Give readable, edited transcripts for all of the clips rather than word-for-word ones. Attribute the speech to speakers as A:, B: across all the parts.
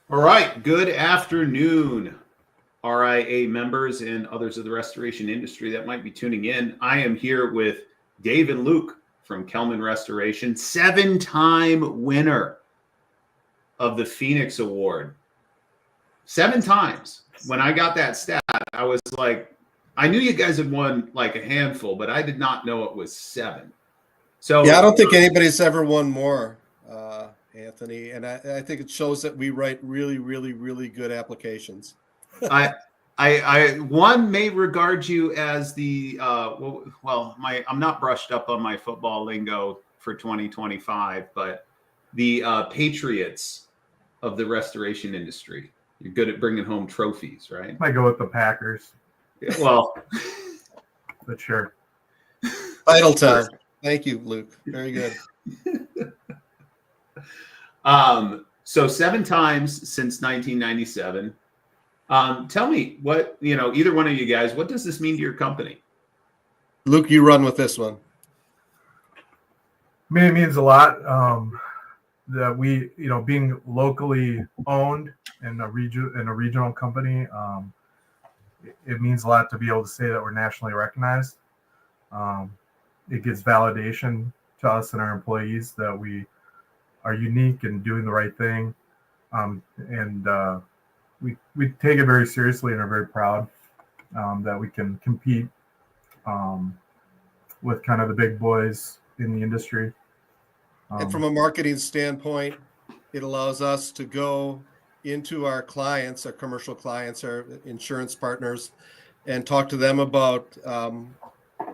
A: All right. Good afternoon, RIA members and others of the restoration industry that might be tuning in. I am here with Dave and Luke from Kelmann Restoration, 7-time winner of the Phoenix Award. 7 times. When I got that stat, I was like, I knew you guys had won like a handful, but I did not know it was 7. So
B: yeah, I don't think anybody's ever won more, Anthony. And I think it shows that we write really, really, really good applications.
A: One may regard you as the I'm not brushed up on my football lingo for 2025, but the Patriots of the restoration industry. You're good at bringing home trophies, right?
C: I go with the Packers.
A: Yeah, well,
C: but sure.
B: Title town. Thank you, Luke. Very good.
A: So 7 times since 1997. Tell me what, either one of you guys, what does this mean to your company?
B: Luke, you run with this one.
C: I mean, it means a lot that we, being locally owned in a regional company, it means a lot to be able to say that we're nationally recognized. It gives validation to us and our employees that we are unique and doing the right thing. We take it very seriously and are very proud that we can compete with kind of the big boys in the industry.
B: And from a marketing standpoint, it allows us to go into our clients, our commercial clients, our insurance partners, and talk to them about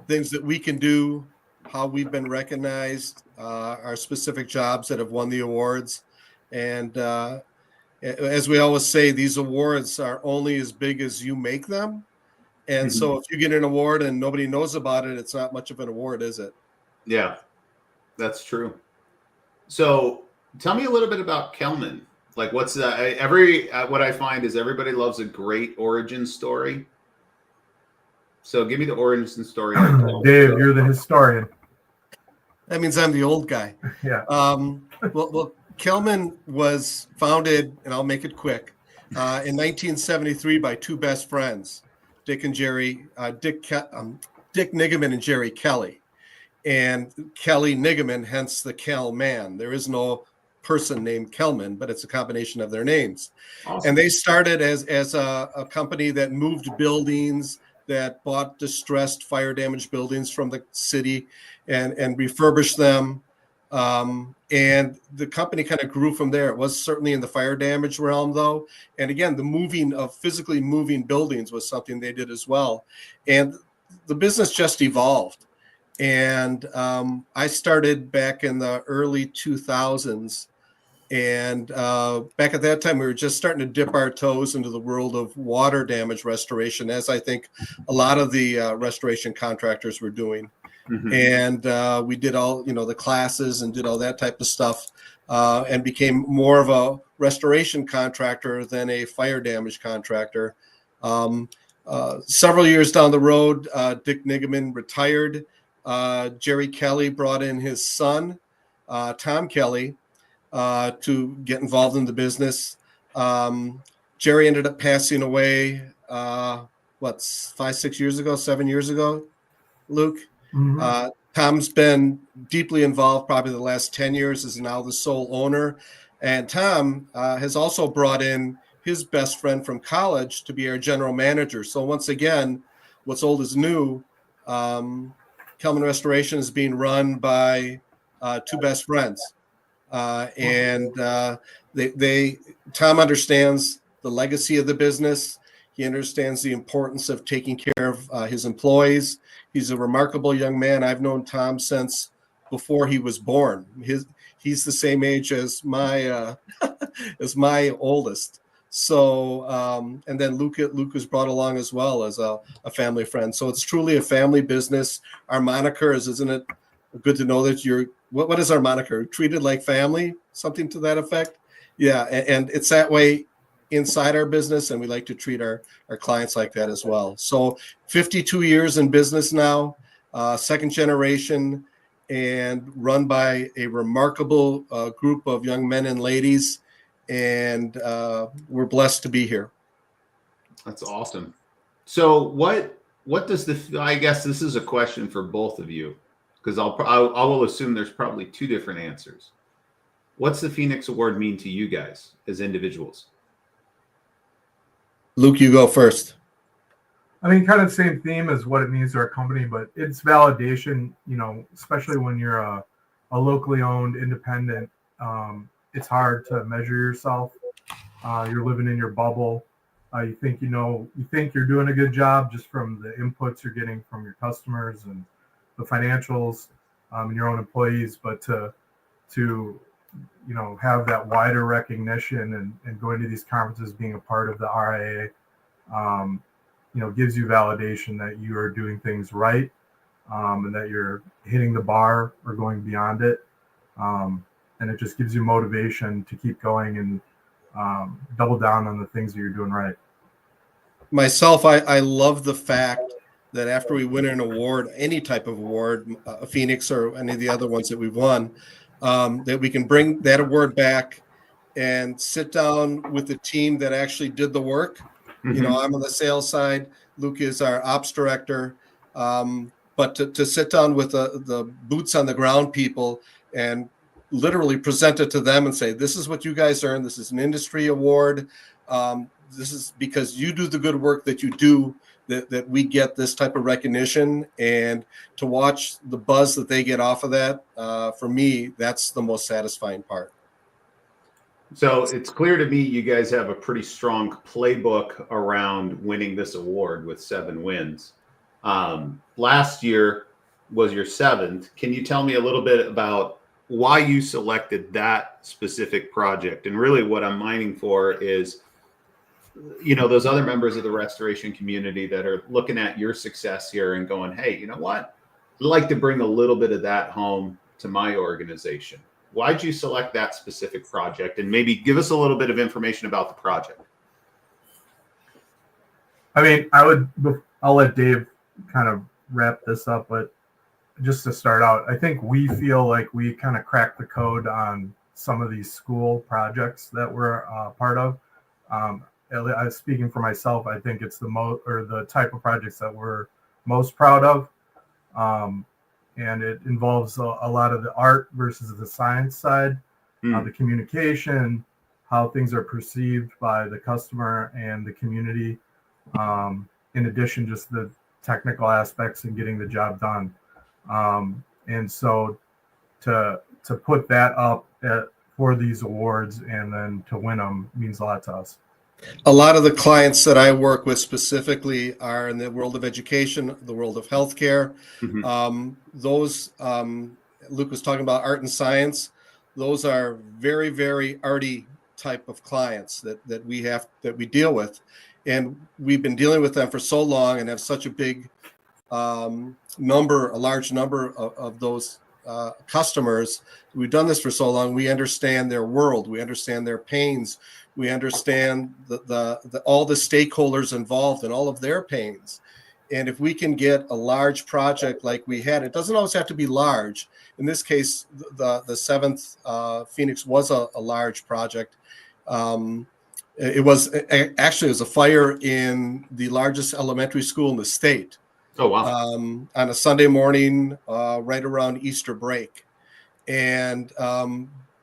B: things that we can do, how we've been recognized, our specific jobs that have won the awards. And as we always say, these awards are only as big as you make them. And so if you get an award and nobody knows about it, it's not much of an award, is it?
A: Yeah, that's true. So tell me a little bit about Kelmann. Like what's what I find is everybody loves a great origin story. So give me the origin story.
C: Dave, you're the historian.
B: That means I'm the old guy.
C: Yeah.
B: Well, Kelmann was founded, and I'll make it quick, in 1973 by 2 best friends, Dick Nigaman and Jerry Kelly. And Kelly Nigaman, hence the Kelman. There is no person named Kelmann, but it's a combination of their names. Awesome. And they started as a company that moved buildings, that bought distressed fire damaged buildings from the city and refurbished them. And the company kind of grew from there. It was certainly in the fire damage realm, though. And again, the physically moving buildings was something they did as well. And the business just evolved. And I started back in the early 2000s. And back at that time, we were just starting to dip our toes into the world of water damage restoration, as I think a lot of the restoration contractors were doing. And we did all, the classes and did all that type of stuff and became more of a restoration contractor than a fire damage contractor. Several years down the road, Dick Nigaman retired. Jerry Kelly brought in his son, Tom Kelly, to get involved in the business. Jerry ended up passing away, 7 years ago, Luke? Tom's been deeply involved probably the last 10 years, is now the sole owner. And Tom has also brought in his best friend from college to be our general manager. So once again, what's old is new. Kelmann Restoration is being run by 2 best friends. Tom understands the legacy of the business. He understands the importance of taking care of his employees. He's a remarkable young man. I've known Tom since before he was born. He's the same age as my oldest. So, and then Luke was brought along as well as a family friend. So it's truly a family business. Our moniker isn't it good to know that what is our moniker? Treated like family, something to that effect. Yeah. And it's that way inside our business, and we like to treat our clients like that as well. So 52 years in business now, 2nd generation, and run by a remarkable group of young men and ladies. and we're blessed to be here.
A: That's awesome. So what does I guess this is a question for both of you, because I will assume there's probably two different answers. What's the Phoenix Award mean to you guys as individuals?
B: Luke, you go first.
C: I mean, kind of the same theme as what it means to our company, but it's validation, especially when you're a locally owned independent. It's hard to measure yourself. You're living in your bubble. You think you're doing a good job just from the inputs you're getting from your customers and the financials and your own employees, but to have that wider recognition and going to these conferences, being a part of the RIA, gives you validation that you are doing things right, and that you're hitting the bar or going beyond it. And it just gives you motivation to keep going and double down on the things that you're doing right.
B: Myself, I love the fact that after we win an award, any type of award, Phoenix or any of the other ones that we've won, that we can bring that award back and sit down with the team that actually did the work. Mm-hmm. I'm on the sales side. Luke is our ops director. But to sit down with the boots on the ground people and literally present it to them and say, this is what you guys earned. This is an industry award. This is because you do the good work that you do that we get this type of recognition, and to watch the buzz that they get off of that, for me, that's the most satisfying part.
A: So it's clear to me you guys have a pretty strong playbook around winning this award with 7 wins. Last year was your 7th. Can you tell me a little bit about why you selected that specific project? And really what I'm mining for is, those other members of the restoration community that are looking at your success here and going, hey, you know what? I'd like to bring a little bit of that home to my organization. Why'd you select that specific project? And maybe give us a little bit of information about the project.
C: I mean, I'll let Dave kind of wrap this up, but just to start out, I think we feel like we kind of cracked the code on some of these school projects that we're part of. Speaking for myself, I think it's the type of projects that we're most proud of. And it involves a lot of the art versus the science side, the communication, how things are perceived by the customer and the community. In addition, just the technical aspects and getting the job done. And so to put that up for these awards and then to win them means a lot to us.
B: A lot of the clients that I work with specifically are in the world of education, the world of healthcare. Mm-hmm. Luke was talking about art and science. Those are very, very arty type of clients that we deal with. And we've been dealing with them for so long and have such a big a large number of those customers. We've done this for so long. We understand their world. We understand their pains. We understand all the stakeholders involved in all of their pains. And if we can get a large project like we had, it doesn't always have to be large. In this case, the 7th Phoenix was a large project. It was a fire in the largest elementary school in the state.
A: Oh, wow.
B: On a Sunday morning, right around Easter break. And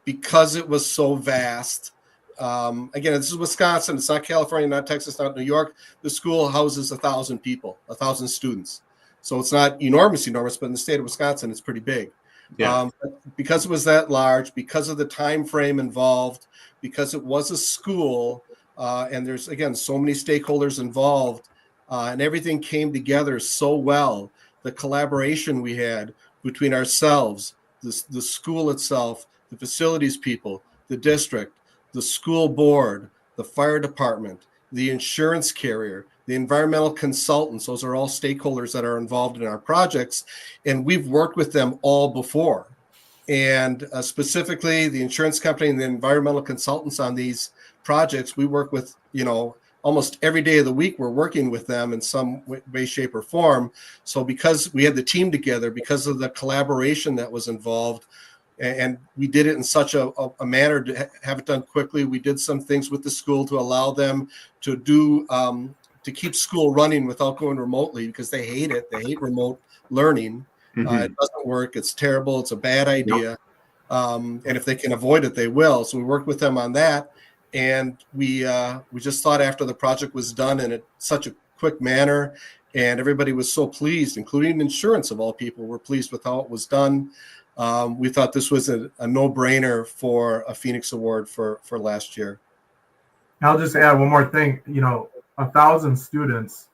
B: because it was so vast, again, this is Wisconsin. It's not California, not Texas, not New York. The school houses 1,000 people, 1,000 students. So it's not enormous, but in the state of Wisconsin, it's pretty big. Yeah. Because it was that large, because of the time frame involved, because it was a school, and there's, again, so many stakeholders involved, and everything came together so well. The collaboration we had between ourselves, the school itself, the facilities people, the district, the school board, the fire department, the insurance carrier, the environmental consultants. Those are all stakeholders that are involved in our projects, and we've worked with them all before. And specifically, the insurance company and the environmental consultants on these projects, we work with, almost every day of the week. We're working with them in some way, shape, or form. So because we had the team together, because of the collaboration that was involved, And we did it in such a manner to have it done quickly. We did some things with the school to allow them to do to keep school running without going remotely, because they hate it. They hate remote learning. It doesn't work. It's terrible. It's a bad idea. And if they can avoid it, they will. So we worked with them on that. And we just thought after the project was done in such a quick manner, and everybody was so pleased, including insurance of all people, were pleased with how it was done. We thought this was a no-brainer for a Phoenix Award for last year.
C: I'll just add one more thing. 1,000 students,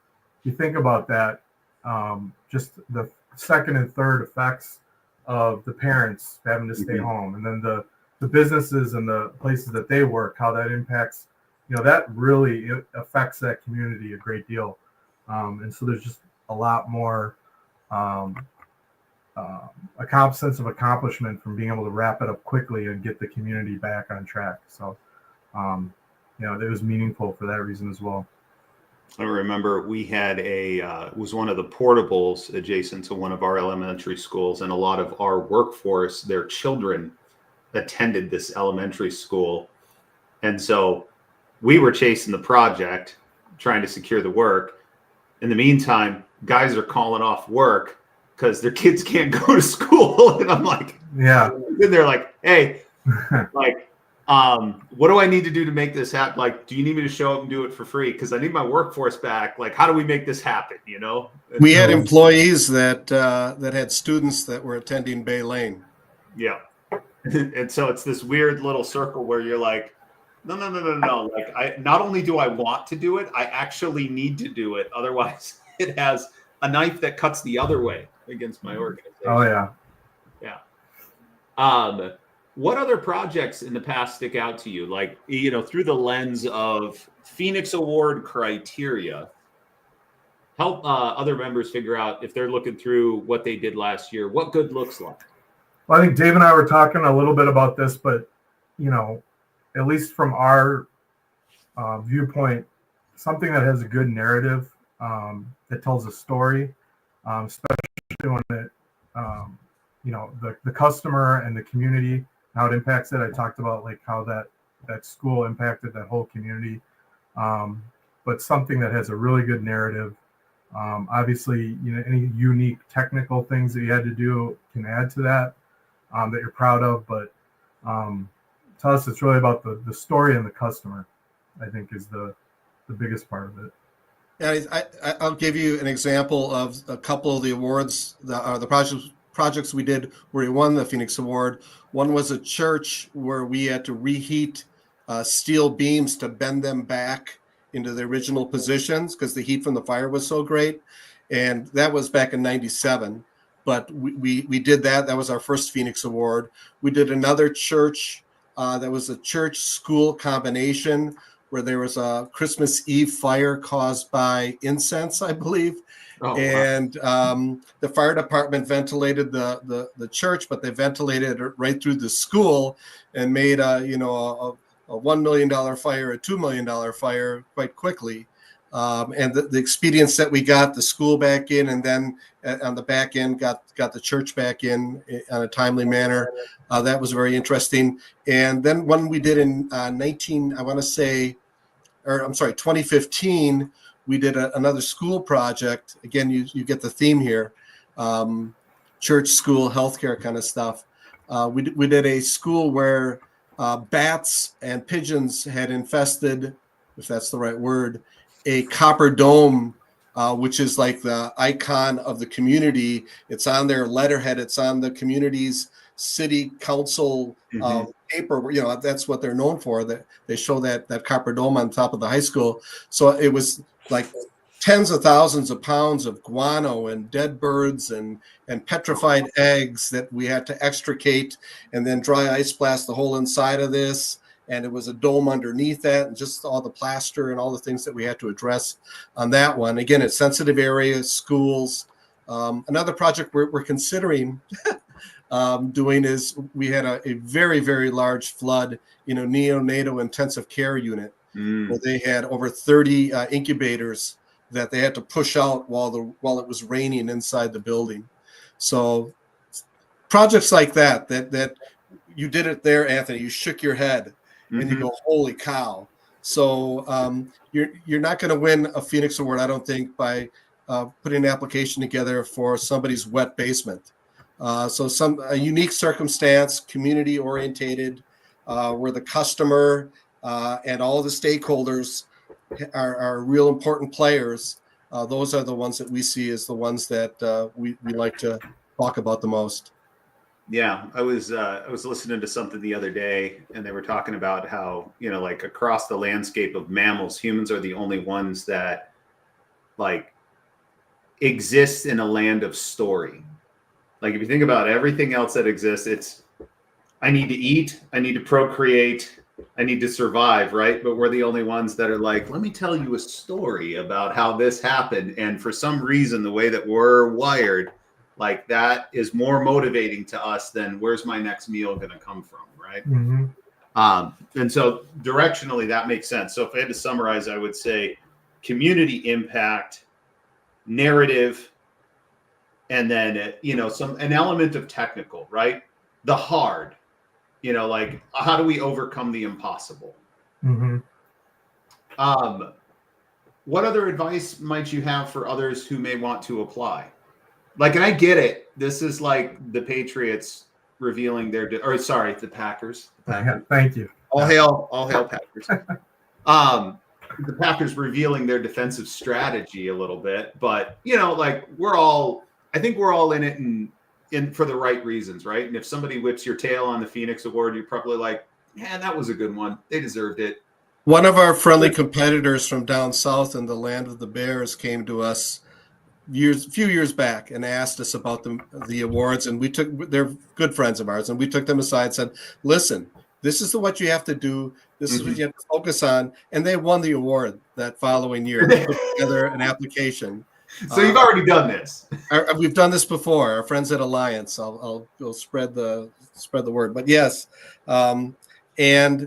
C: you think about that, just the second and third effects of the parents having to stay home, and then the businesses and the places that they work, how that impacts, that really affects that community a great deal. And so there's just a lot more a sense of accomplishment from being able to wrap it up quickly and get the community back on track. So, it was meaningful for that reason as well.
A: I remember we had it was one of the portables adjacent to one of our elementary schools, and a lot of our workforce, their children attended this elementary school. And so we were chasing the project, trying to secure the work. In the meantime, guys are calling off work because their kids can't go to school. And I'm like,
C: yeah.
A: And they're like, hey, like, what do I need to do to make this happen? Like, do you need me to show up and do it for free? Because I need my workforce back. Like, how do we make this happen?
B: We had employees that had students that were attending Bay Lane.
A: Yeah. And so it's this weird little circle where you're like, no. Like, not only do I want to do it, I actually need to do it. Otherwise, it has a knife that cuts the other way against my organization.
C: Oh, yeah.
A: Yeah. What other projects in the past stick out to you? Like, through the lens of Phoenix Award criteria, help other members figure out, if they're looking through what they did last year, what good looks like.
C: Well, I think Dave and I were talking a little bit about this, but, at least from our viewpoint, something that has a good narrative, that tells a story, especially when it, the customer and the community, how it impacts it. I talked about like how that school impacted that whole community, but something that has a really good narrative. Obviously, any unique technical things that you had to do can add to that, that you're proud of. But to us, it's really about the story and the customer, I think, is the biggest part of it.
B: Yeah, I'll give you an example of a couple of the awards, the projects we did where we won the Phoenix Award. One was a church where we had to reheat steel beams to bend them back into the original positions because the heat from the fire was so great. And that was back in '97. But we did that. That was our first Phoenix Award. We did another church that was a church school combination where there was a Christmas Eve fire caused by incense, I believe.
A: Oh,
B: and the fire department ventilated the church, but they ventilated it right through the school and made a $1 million fire, a $2 million fire quite quickly. And the expedients that we got the school back in, and then on the back end got the church back in a timely manner. That was very interesting. And then one we did in 2015, we did another school project. Again, you get the theme here, church, school, healthcare kind of stuff. We did a school where bats and pigeons had infested, if that's the right word, a copper dome, which is like the icon of the community. It's on their letterhead. It's on the community's city council paper. That's what they're known for. That they show that copper dome on top of the high school. So it was like tens of thousands of pounds of guano and dead birds and petrified eggs that we had to extricate and then dry ice blast the whole inside of this. And it was a dome underneath that, and just all the plaster and all the things that we had to address on that one. Again, it's sensitive areas, schools. Another project we're considering doing is we had a very, very large flood in a neonatal intensive care unit where they had over 30 incubators that they had to push out while it was raining inside the building. So projects like that you did it there, Anthony. You shook your head and you go, holy cow. So you're not going to win a Phoenix Award, I don't think, by putting an application together for somebody's wet basement. So a unique circumstance, community orientated, where the customer and all the stakeholders are real important players. Those are the ones that we see as the ones that we like to talk about the most.
A: Yeah, I was listening to something the other day, and they were talking about how, like across the landscape of mammals, humans are the only ones that like exist in a land of story. Like if you think about everything else that exists, it's I need to eat, I need to procreate, I need to survive, right? But we're the only ones that are like, let me tell you a story about how this happened. And for some reason, the way that we're wired, like that is more motivating to us than where's my next meal going to come from, right? And so directionally, that makes sense. So if I had to summarize, I would say community impact, narrative, and then an element of technical, right? The hard, like how do we overcome the impossible? What other advice might you have for others who may want to apply? Like, and I get it. This is like the Patriots revealing the Packers.
C: Thank you.
A: All hail Packers. The Packers revealing their defensive strategy a little bit, but like I think we're all in it in for the right reasons, right? And if somebody whips your tail on the Phoenix Award, you're probably like, man, that was a good one. They deserved it.
B: One of our friendly competitors from down south in the land of the Bears came to us a few years back and asked us about the awards, and they're good friends of ours, and we took them aside and said, listen, this is what you have to do. This is what you have to focus on. And they won the award that following year. They put together an application.
A: So you've already done this.
B: We've done this before. Our friends at Alliance. I'll go spread the word. But yes, it's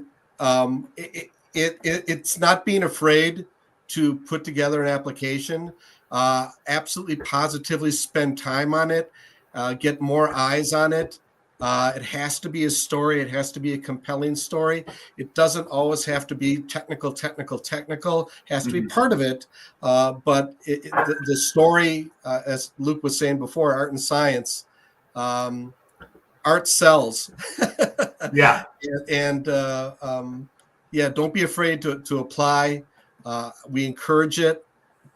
B: not being afraid to put together an application. Absolutely, positively spend time on it. Get more eyes on it. It has to be a story. It has to be a compelling story. It doesn't always have to be technical. It has to be part of it. But the story, as Luke was saying before, art and science, art sells.
A: Yeah.
B: And don't be afraid to apply. We encourage it.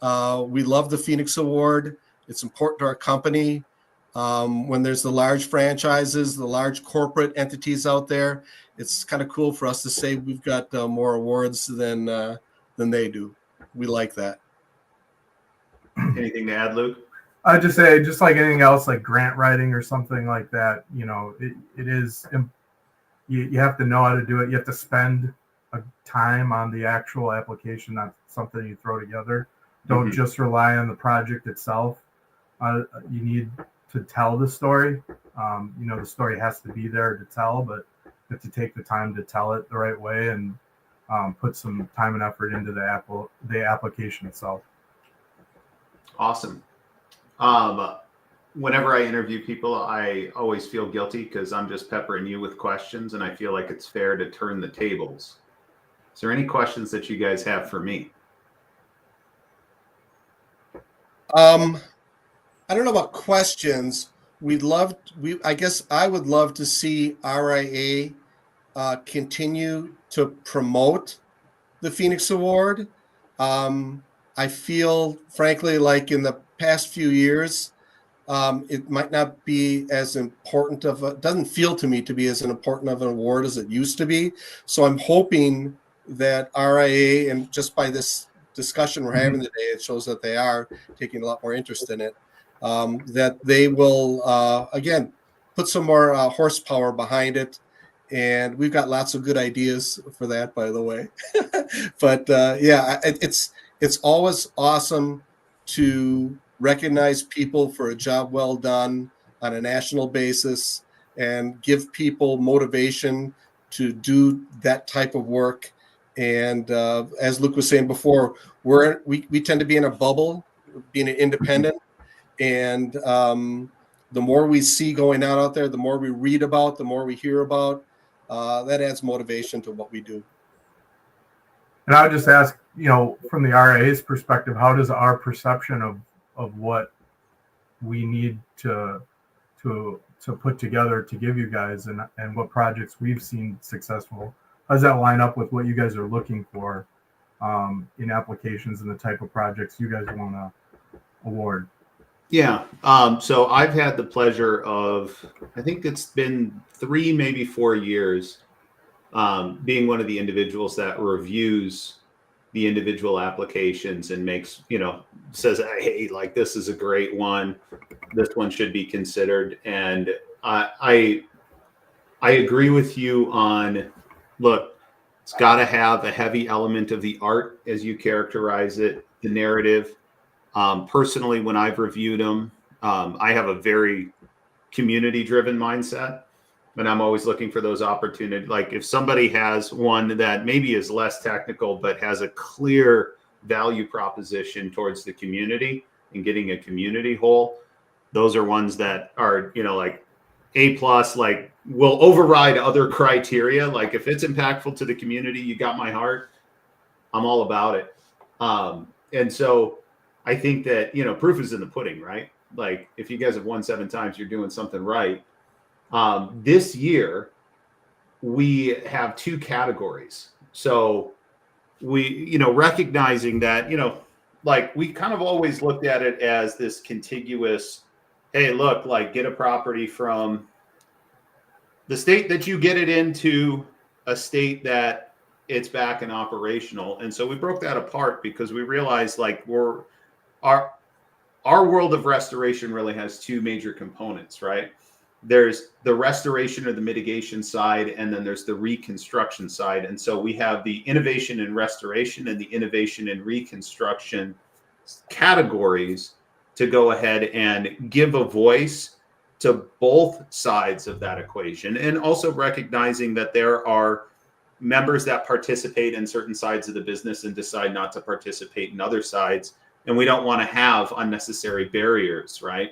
B: We love the Phoenix Award. It's important to our company. When there's the large franchises, the large corporate entities out there, it's kind of cool for us to say we've got more awards than they do. We like that.
A: Anything to add, Luke?
C: I'd just say, just like anything else, like grant writing or something like that, it is, you have to know how to do it. You have to spend a time on the actual application, not something you throw together. Don't just rely on the project itself. You need to tell the story. The story has to be there to tell, but you have to take the time to tell it the right way and put some time and effort into the application itself.
A: Awesome. Whenever I interview people, I always feel guilty because I'm just peppering you with questions, and I feel like it's fair to turn the tables. Is there any questions that you guys have for me?
B: I don't know about questions. I guess I would love to see RIA continue to promote the Phoenix Award. I feel, frankly, like in the past few years, it might not be as important doesn't feel to me to be as important of an award as it used to be. So I'm hoping that RIA, and just by this discussion we're having today, it shows that they are taking a lot more interest in it, that they will, again, put some more horsepower behind it. And we've got lots of good ideas for that, by the way. But it's always awesome to recognize people for a job well done on a national basis and give people motivation to do that type of work. And as Luke was saying before, we tend to be in a bubble, being an independent, and the more we see going on out there, the more we read about, the more we hear about, that adds motivation to what we do.
C: And I would just ask, from the RIA's perspective, how does our perception of what we need to put together to give you guys and what projects we've seen successful, how does that line up with what you guys are looking for in applications and the type of projects you guys want to award?
A: Yeah. So I've had the pleasure of, I think it's been 3, maybe 4 years, being one of the individuals that reviews the individual applications and makes, says, hey, like, this is a great one. This one should be considered. And I agree with you on, look, it's got to have a heavy element of the art, as you characterize it, the narrative. Personally, when I've reviewed them, I have a very community-driven mindset, but I'm always looking for those opportunities. Like if somebody has one that maybe is less technical, but has a clear value proposition towards the community and getting a community whole, those are ones that are, like A+, like will override other criteria. Like if it's impactful to the community, you got my heart, I'm all about it. And so I think that, proof is in the pudding, right? Like if you guys have won 7 times, you're doing something right. This year, we have 2 categories. So we, recognizing that, like we kind of always looked at it as this contiguous, hey, look, like get a property from the state that you get it into a state that it's back and operational. And so we broke that apart because we realized like our world of restoration really has 2 major components, right? There's the restoration or the mitigation side, and then there's the reconstruction side. And so we have the innovation and restoration and the innovation and reconstruction categories to go ahead and give a voice to both sides of that equation. And also recognizing that there are members that participate in certain sides of the business and decide not to participate in other sides. And we don't want to have unnecessary barriers, right?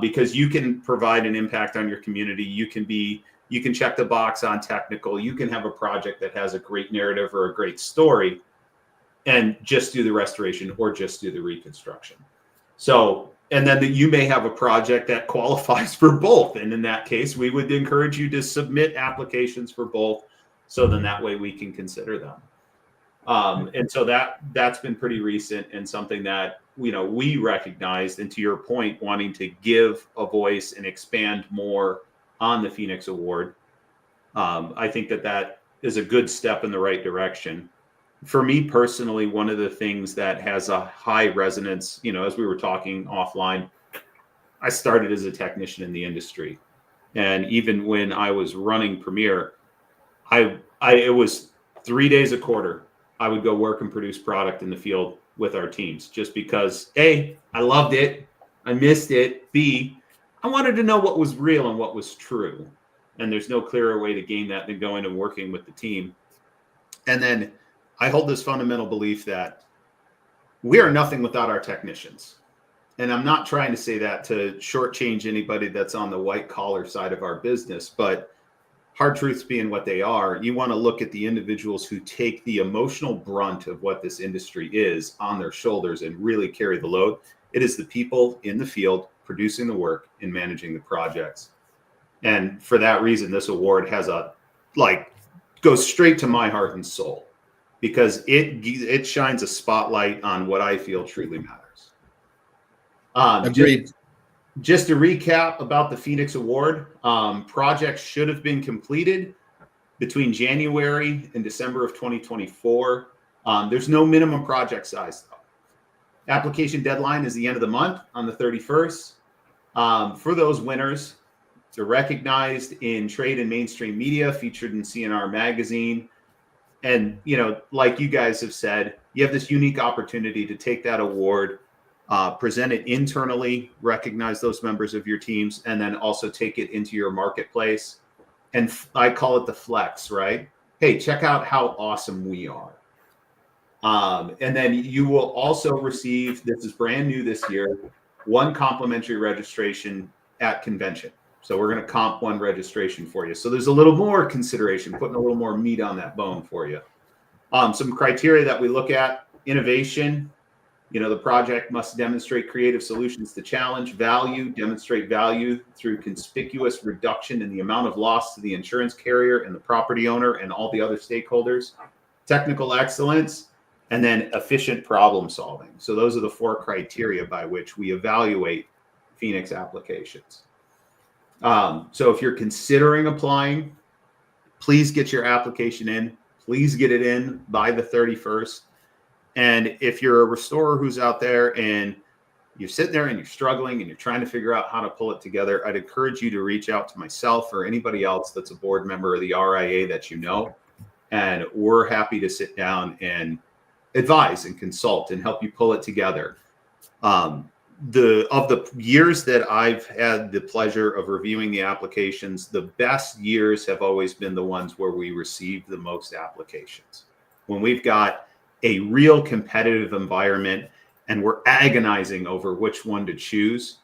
A: Because you can provide an impact on your community. You can check the box on technical. You can have a project that has a great narrative or a great story and just do the restoration or just do the reconstruction. So, and then you may have a project that qualifies for both. And in that case, we would encourage you to submit applications for both. So then that way we can consider them. And so that's been pretty recent and something that, we recognized, and to your point, wanting to give a voice and expand more on the Phoenix Award. I think that is a good step in the right direction. For me personally, one of the things that has a high resonance, as we were talking offline, I started as a technician in the industry. And even when I was running Premier, it was 3 days a quarter. I would go work and produce product in the field with our teams just because A, I loved it. I missed it. B, I wanted to know what was real and what was true. And there's no clearer way to gain that than going and working with the team. And then I hold this fundamental belief that we are nothing without our technicians. And I'm not trying to say that to shortchange anybody that's on the white collar side of our business, but hard truths being what they are, you want to look at the individuals who take the emotional brunt of what this industry is on their shoulders and really carry the load. It is the people in the field producing the work and managing the projects. And for that reason, this award has goes straight to my heart and soul because it shines a spotlight on what I feel truly matters.
B: Agreed.
A: Just to recap about the Phoenix Award, projects should have been completed between January and December of 2024. There's no minimum project size, though. Application deadline is the end of the month on the 31st. For those winners, they're recognized in trade and mainstream media, featured in CNR magazine. And, like you guys have said, you have this unique opportunity to take that award, present it internally, recognize those members of your teams, and then also take it into your marketplace. And I call it the flex, right? Hey, check out how awesome we are. And then you will also receive, this is brand new this year, 1 complimentary registration at convention. So we're going to comp one registration for you. So there's a little more consideration, putting a little more meat on that bone for you. Some criteria that we look at: innovation. The project must demonstrate creative solutions to challenge; value, demonstrate value through conspicuous reduction in the amount of loss to the insurance carrier and the property owner and all the other stakeholders; technical excellence; and then efficient problem solving. So those are the 4 criteria by which we evaluate Phoenix applications. So if you're considering applying, please get your application in. Please get it in by the 31st. And if you're a restorer who's out there and you're sitting there and you're struggling and you're trying to figure out how to pull it together, I'd encourage you to reach out to myself or anybody else that's a board member of the RIA that you know. And we're happy to sit down and advise and consult and help you pull it together. Of the years that I've had the pleasure of reviewing the applications, the best years have always been the ones where we received the most applications. When we've got a real competitive environment and we're agonizing over which one to choose,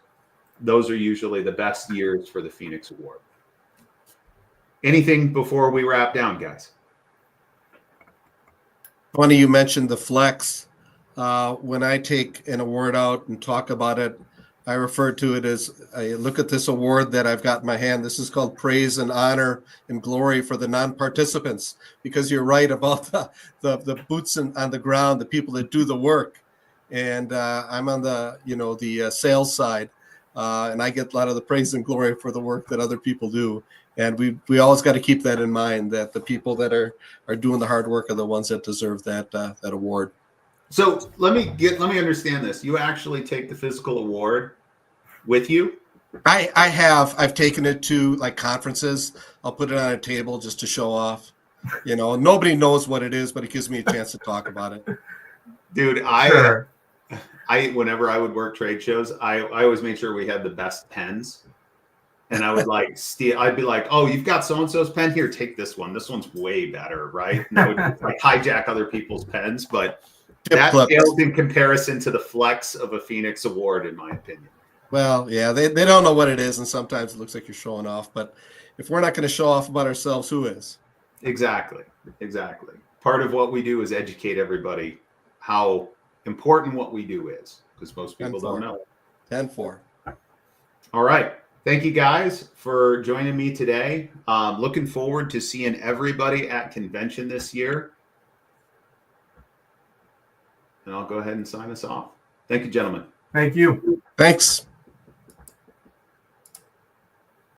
A: those are usually the best years for the Phoenix Award. Anything before we wrap down, guys?
B: Funny you mentioned the flex. When I take an award out and talk about it, I refer to it as, I look at this award that I've got in my hand. This is called Praise and Honor and Glory for the non-participants, because you're right about the boots on the ground, the people that do the work. And I'm on the sales side, and I get a lot of the praise and glory for the work that other people do. And we always got to keep that in mind, that the people that are doing the hard work are the ones that deserve that award.
A: So let me understand this. You actually take the physical award with you?
B: I've taken it to like conferences. I'll put it on a table just to show off. Nobody knows what it is, but it gives me a chance to talk about it.
A: Dude,
C: Sure.
A: whenever I would work trade shows, I always made sure we had the best pens. And I would I'd be like, oh, you've got so-and-so's pen here, take this one. This one's way better, right? And I would hijack other people's pens, but that fails in comparison to the flex of a Phoenix Award, in my opinion.
B: Well, yeah, they don't know what it is, and sometimes it looks like you're showing off. But if we're not going to show off about ourselves, who is?
A: Exactly. Part of what we do is educate everybody how important what we do is, because most people don't know.
B: 10-4.
A: All right. Thank you guys for joining me today. Looking forward to seeing everybody at convention this year. And I'll go ahead and sign us off. Thank you, gentlemen.
C: Thank you.
B: Thanks.